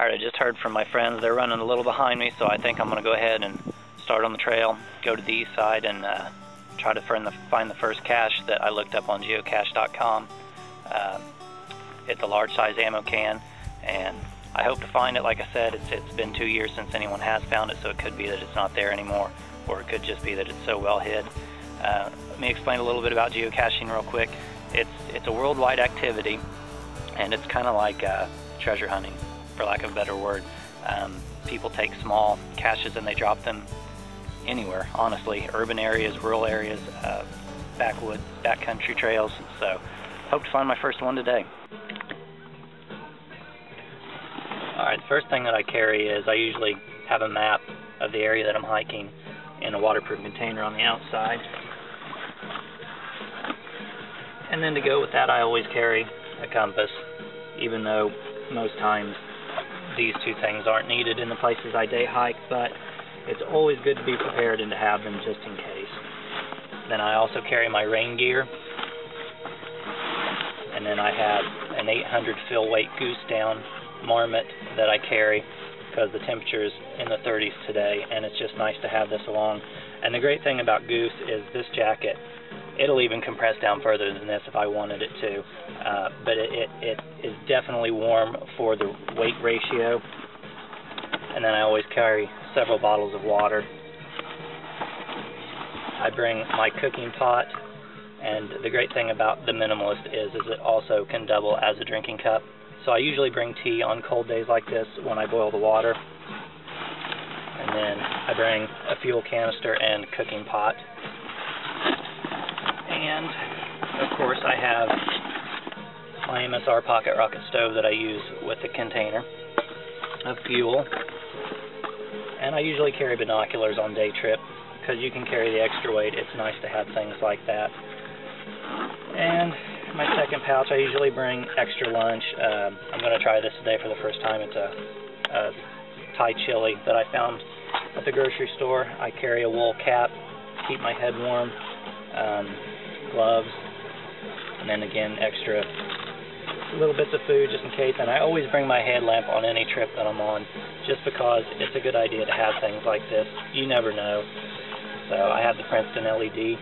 Alright, I just heard from my friends. They're running a little behind me, so I think I'm going to go ahead and start on the trail, go to the east side, and try to find the first cache that I looked up on geocache.com. It's a large size ammo can, and I hope to find it. Like I said, it's been 2 years since anyone has found it, so it could be that it's not there anymore, or it could just be that it's so well hid. Let me explain a little bit about geocaching real quick. It's a worldwide activity, and it's kind of like treasure hunting, for lack of a better word. People take small caches and they drop them anywhere, honestly. Urban areas, rural areas, backwoods, backcountry trails. So, hope to find my first one today. Alright, the first thing that I carry is I usually have a map of the area that I'm hiking in a waterproof container on the outside. And then to go with that, I always carry a compass, even though most times these two things aren't needed in the places I day hike, but it's always good to be prepared and to have them just in case. Then I also carry my rain gear, and then I have an 800 fill weight goose down marmot that I carry because the temperature is in the 30s today, and it's just nice to have this along. And the great thing about goose is this jacket, it'll even compress down further than this if I wanted it to, but it is definitely warm for the weight ratio. And then I always carry several bottles of water. I bring my cooking pot, and the great thing about the Minimalist is it also can double as a drinking cup. So I usually bring tea on cold days like this when I boil the water. And then I bring a fuel canister and cooking pot. And of course I have my MSR pocket rocket stove that I use with the container of fuel. And I usually carry binoculars on day trip because you can carry the extra weight. It's nice to have things like that. And my second pouch, I usually bring extra lunch. I'm going to try this today for the first time. It's a Thai chili that I found at the grocery store. I carry a wool cap to keep my head warm, gloves, and then again extra little bits of food just in case. And I always bring my headlamp on any trip that I'm on just because it's a good idea to have things like this. You never know. So I have the Princeton LED.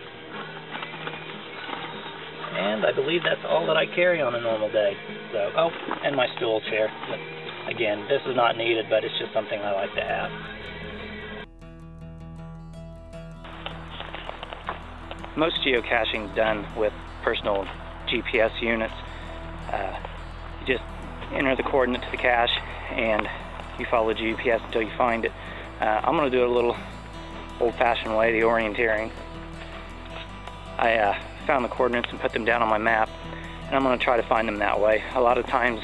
And I believe that's all that I carry on a normal day. So, oh, and my stool chair. Again, this is not needed, but it's just something I like to have. Most geocaching is done with personal GPS units. You just enter the coordinate to the cache, and you follow the GPS until you find it. I'm going to do it a little old-fashioned way, the orienteering. I found the coordinates and put them down on my map, and I'm going to try to find them that way. A lot of times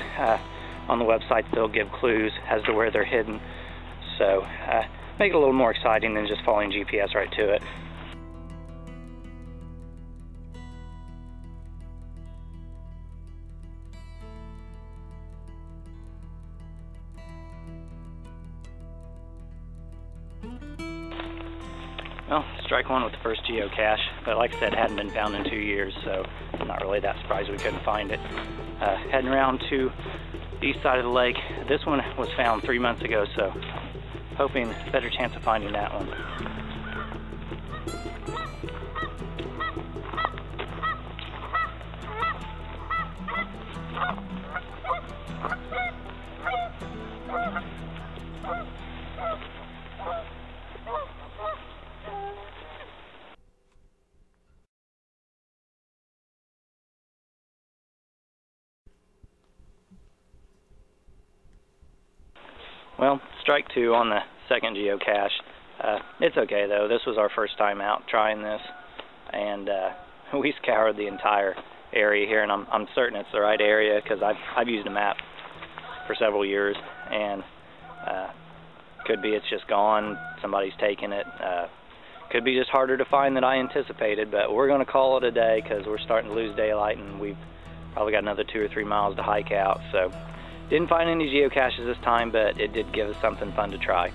on the websites they'll give clues as to where they're hidden, so make it a little more exciting than just following GPS right to it. Well, strike one with the first geocache, but like I said, it hadn't been found in 2 years, so I'm not really that surprised we couldn't find it. Heading around to the east side of the lake. This one was found 3 months ago, so hoping better chance of finding that one. Well, strike two on the second geocache. It's okay though. This was our first time out trying this, and we scoured the entire area here, and I'm certain it's the right area because I've used a map for several years, and could be it's just gone, somebody's taken it. Could be just harder to find than I anticipated, but we're going to call it a day because we're starting to lose daylight, and we've probably got another 2 or 3 miles to hike out. So. Didn't find any geocaches this time, but it did give us something fun to try.